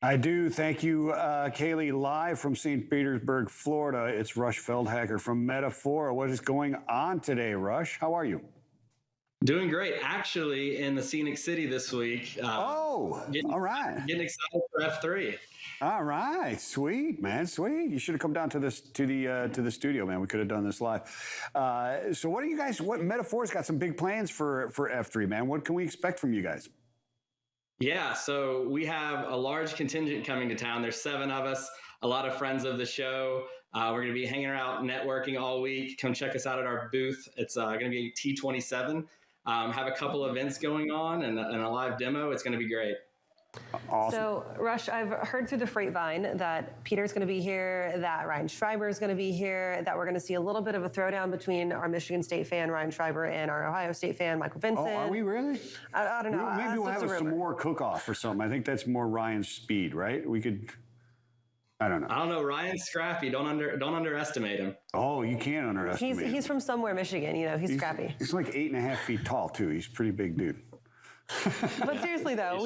I do. Thank you, Kaylee. Live from St. Petersburg, Florida, it's Rush Feldhacker from Metafora. What is going on today, Rush? How are you? Doing great. Actually, in the scenic city this week. All right. Getting excited for F3. All right, sweet, man, sweet. You should have come down to the studio, man. We could have done this live. So, what Metafora's got some big plans for F3, man. What can we expect from you guys? Yeah, so we have a large contingent coming to town. There's 7 of us, a lot of friends of the show. We're going to be hanging out, networking all week. Come check us out at our booth. It's going to be T27. Have a couple events going on and a live demo. It's going to be great. Awesome. So, Rush, I've heard through the Freightvine that Peter's going to be here, that Ryan Schreiber is going to be here, that we're going to see a little bit of a throwdown between our Michigan State fan, Ryan Schreiber, and our Ohio State fan, Michael Vincent. Oh, are we really? I don't know. Maybe we'll have some more cook-off or something. I think that's more Ryan's speed, right? We could... I don't know. I don't know. Ryan's scrappy. Don't underestimate him. Oh, you can't underestimate him. He's from somewhere, Michigan. You know, he's scrappy. He's like 8.5 feet tall, too. He's a pretty big dude. But seriously, though,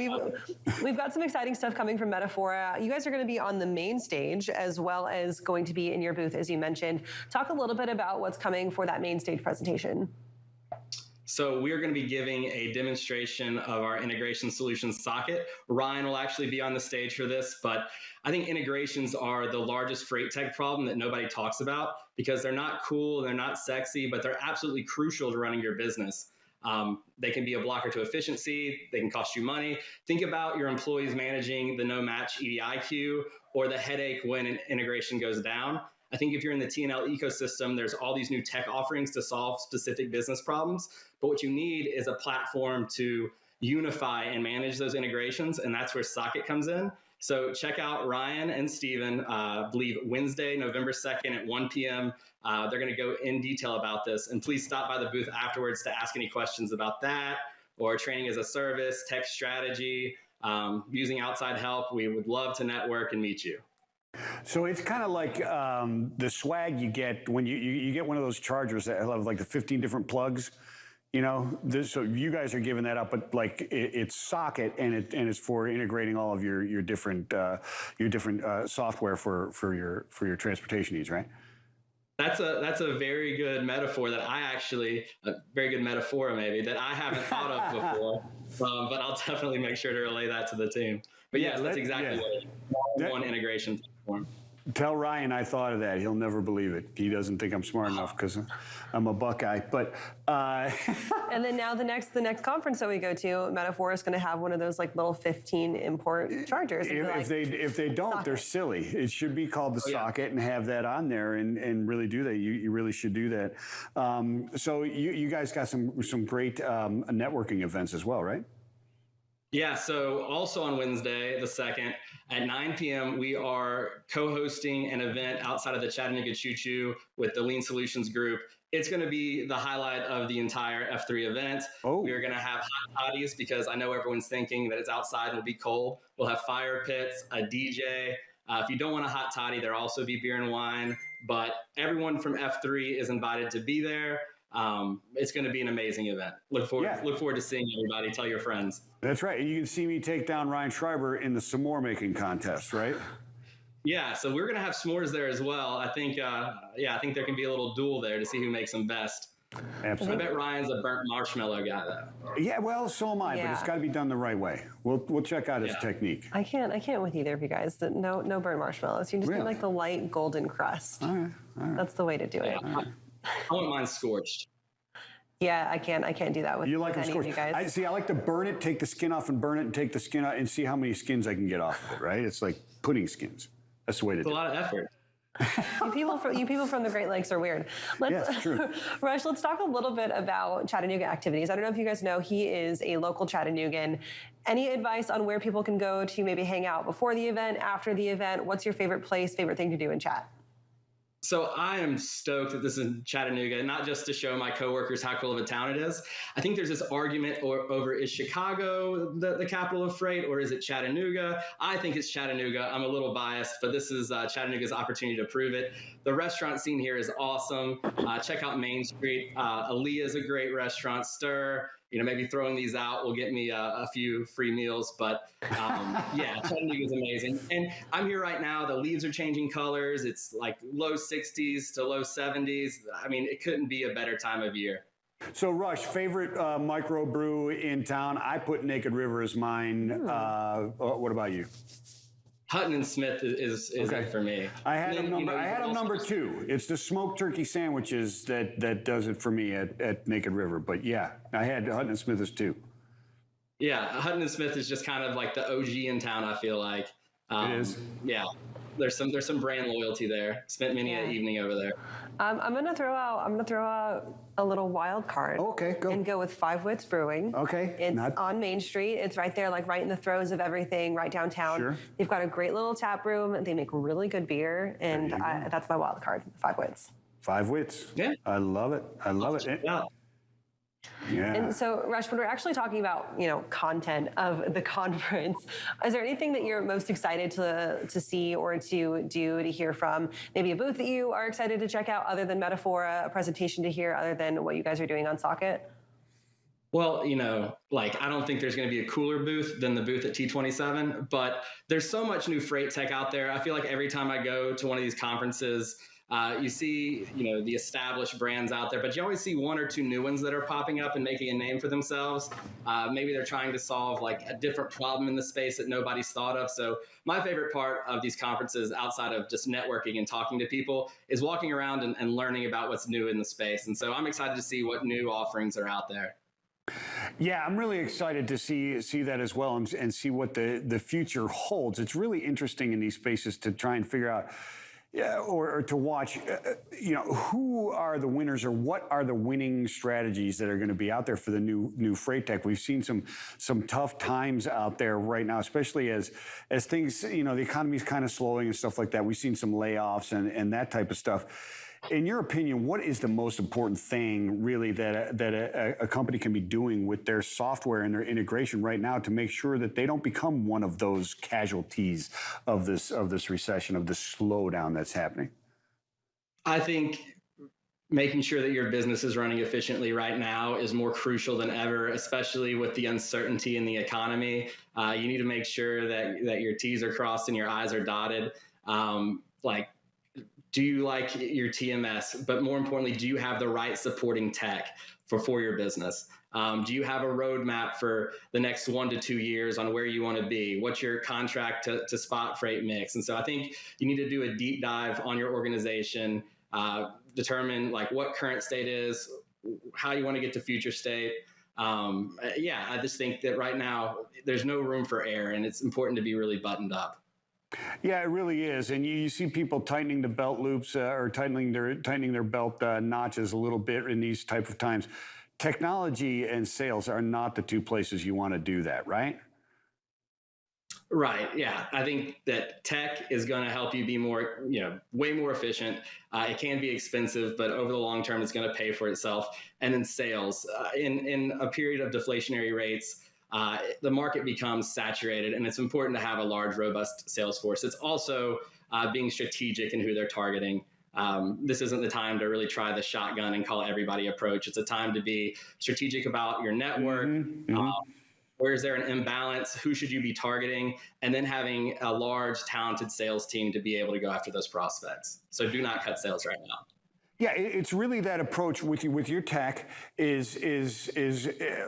we've got some exciting stuff coming from Metafora. You guys are going to be on the main stage as well as going to be in your booth, as you mentioned. Talk a little bit about what's coming for that main stage presentation. So we're going to be giving a demonstration of our integration solutions socket. Ryan will actually be on the stage for this, but I think integrations are the largest freight tech problem that nobody talks about because they're not cool, they're not sexy, but they're absolutely crucial to running your business. They can be a blocker to efficiency. They can cost you money. Think about your employees managing the no-match EDI queue or the headache when an integration goes down. I think if you're in the T&L ecosystem, there's all these new tech offerings to solve specific business problems. But what you need is a platform to unify and manage those integrations, and that's where Socket comes in. So check out Ryan and Steven, I believe Wednesday, November 2nd at 1 p.m. They're going to go in detail about this. And please stop by the booth afterwards to ask any questions about that or training as a service, tech strategy, using outside help. We would love to network and meet you. So it's kind of like the swag you get when you get one of those chargers that have like the 15 different plugs. You know, so you guys are giving that up, but like it's socket and it's for integrating all of your different software for your transportation needs, right? That's a very good metaphor that a very good metaphor maybe that I haven't thought of before, but I'll definitely make sure to relay that to the team. But yes, that's exactly what it is. One integration platform. Tell Ryan I thought of that. He'll never believe it. He doesn't think I'm smart enough because I'm a Buckeye. But and then now the next conference that we go to, Metafora is going to have one of those like little 15 import chargers. If they don't, socket. They're silly. It should be called the socket and have that on there and really do that. You really should do that. So you guys got some great networking events as well, right? Yeah, so also on Wednesday, the 2nd, at 9 p.m., we are co-hosting an event outside of the Chattanooga Choo Choo with the Lean Solutions Group. It's going to be the highlight of the entire F3 event. Oh. We are going to have hot toddies because I know everyone's thinking that it's outside and it'll be cold. We'll have fire pits, a DJ. If you don't want a hot toddy, there'll also be beer and wine. But everyone from F3 is invited to be there. It's going to be an amazing event. Look forward to seeing everybody. Tell your friends. That's right. You can see me take down Ryan Schreiber in the s'more making contest, right? Yeah. So we're going to have s'mores there as well. I think there can be a little duel there to see who makes them best. Absolutely. I bet Ryan's a burnt marshmallow guy, though. Yeah, well, so am I, but it's got to be done the right way. We'll check out his technique. I can't with either of you guys. No burnt marshmallows. You just need like the light golden crust. All right. That's the way to do it. I want mine scorched. Yeah, I can't do that with, like with any of you guys. I like to burn it, take the skin off and burn it and take the skin out and see how many skins I can get off of it, right? It's like pudding skins. That's the way to do it. It's a lot of effort. You people from the Great Lakes are weird. Yes, true. Rush, let's talk a little bit about Chattanooga activities. I don't know if you guys know, he is a local Chattanoogan. Any advice on where people can go to maybe hang out before the event, after the event? What's your favorite place, favorite thing to do in Chat? So I am stoked that this is in Chattanooga, not just to show my coworkers how cool of a town it is. I think there's this argument over is Chicago the capital of freight or is it Chattanooga? I think it's Chattanooga. I'm a little biased, but this is Chattanooga's opportunity to prove it. The restaurant scene here is awesome. Check out Main Street. Aaliyah is a great restaurant. Stir maybe throwing these out will get me a few free meals. But yeah, Chattanooga is amazing. And I'm here right now. The leaves are changing colors. It's like low 60s to low 70s. I mean, it couldn't be a better time of year. So, Rush, favorite microbrew in town? I put Naked River as mine. What about you? Hutton and Smith is it for me. I had him number 2. It's the smoked turkey sandwiches that does it for me at Naked River. But yeah, I had Hutton and Smith as 2. Yeah, Hutton and Smith is just kind of like the OG in town, I feel like. It is. Yeah. There's some brand loyalty there. Spent many an evening over there. I'm gonna throw out a little wild card. Okay, go. And go with Five Wits Brewing. Okay. It's on Main Street. It's right there, like right in the throes of everything, right downtown. Sure. They've got a great little tap room. They make really good beer, and that's my wild card. Five Wits. Five Wits. Yeah. I love it. Yeah. Yeah. And so, Rush, when we're actually talking about, content of the conference, is there anything that you're most excited to see or to do, to hear from? Maybe a booth that you are excited to check out other than Metafora, a presentation to hear other than what you guys are doing on Socket? Well, I don't think there's going to be a cooler booth than the booth at T27, but there's so much new freight tech out there. I feel like every time I go to one of these conferences, you see, the established brands out there, but you always see one or two new ones that are popping up and making a name for themselves. Maybe they're trying to solve like a different problem in the space that nobody's thought of. So my favorite part of these conferences, outside of just networking and talking to people, is walking around and learning about what's new in the space. And so I'm excited to see what new offerings are out there. Yeah, I'm really excited to see that as well and see what the future holds. It's really interesting in these spaces to try and figure out, or to watch, who are the winners or what are the winning strategies that are going to be out there for the new freight tech. We've seen some tough times out there right now, especially as things, the economy's kind of slowing and stuff like that. We've seen some layoffs and that type of stuff. In your opinion, what is the most important thing really that a company can be doing with their software and their integration right now to make sure that they don't become one of those casualties of this recession, of this slowdown that's happening? I think making sure that your business is running efficiently right now is more crucial than ever, especially with the uncertainty in the economy. You need to make sure that your T's are crossed and your I's are dotted. Do you like your TMS? But more importantly, do you have the right supporting tech for your business? Do you have a roadmap for the next 1 to 2 years on where you want to be? What's your contract to spot freight mix? And so I think you need to do a deep dive on your organization, determine like what current state is, how you want to get to future state. I just think that right now there's no room for error, and it's important to be really buttoned up. Yeah, it really is, and you see people tightening the belt loops or tightening their belt notches a little bit in these type of times. Technology and sales are not the two places you want to do that, right? Right. Yeah. I think that tech is going to help you be more, way more efficient. It can be expensive, but over the long term, it's going to pay for itself. And then sales, in a period of deflationary rates, the market becomes saturated, and it's important to have a large, robust sales force. It's also being strategic in who they're targeting. This isn't the time to really try the shotgun and call everybody approach. It's a time to be strategic about your network. Where is there an imbalance? Who should you be targeting? And then having a large, talented sales team to be able to go after those prospects. So do not cut sales right now. Yeah, it's really that approach with your tech is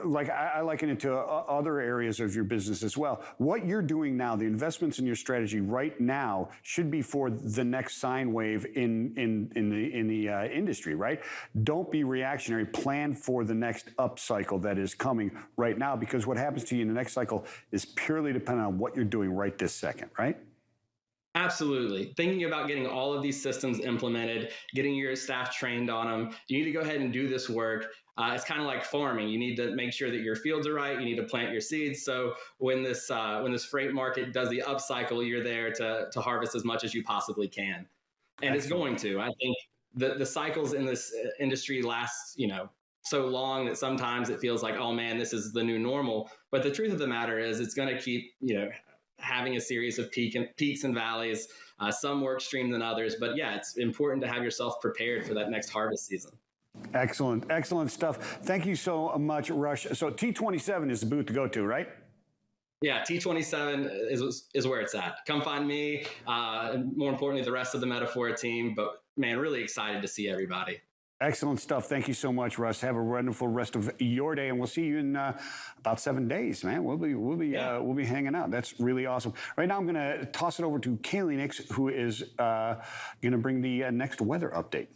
like I liken it to other areas of your business as well. What you're doing now, the investments in your strategy right now, should be for the next sine wave in the industry, right? Don't be reactionary. Plan for the next up cycle that is coming right now, because what happens to you in the next cycle is purely dependent on what you're doing right this second, right? Absolutely. Thinking about getting all of these systems implemented, getting your staff trained on them. You need to go ahead and do this work. It's kind of like farming. You need to make sure that your fields are right. You need to plant your seeds. So when this freight market does the upcycle, you're there to harvest as much as you possibly can. And It's going to. I think the cycles in this industry last, so long that sometimes it feels like, oh man, this is the new normal. But the truth of the matter is it's going to keep, having a series of peaks and valleys, some more extreme than others. But yeah, it's important to have yourself prepared for that next harvest season. Excellent, excellent stuff. Thank you so much, Rush. So T27 is the booth to go to, right? Yeah, T27 is where it's at. Come find me, and more importantly, the rest of the Metafora team. But man, really excited to see everybody. Excellent stuff. Thank you so much, Russ. Have a wonderful rest of your day, and we'll see you in about 7 days, man. We'll be hanging out. That's really awesome. Right now, I'm going to toss it over to Kaylee Nix, who is going to bring the next weather update.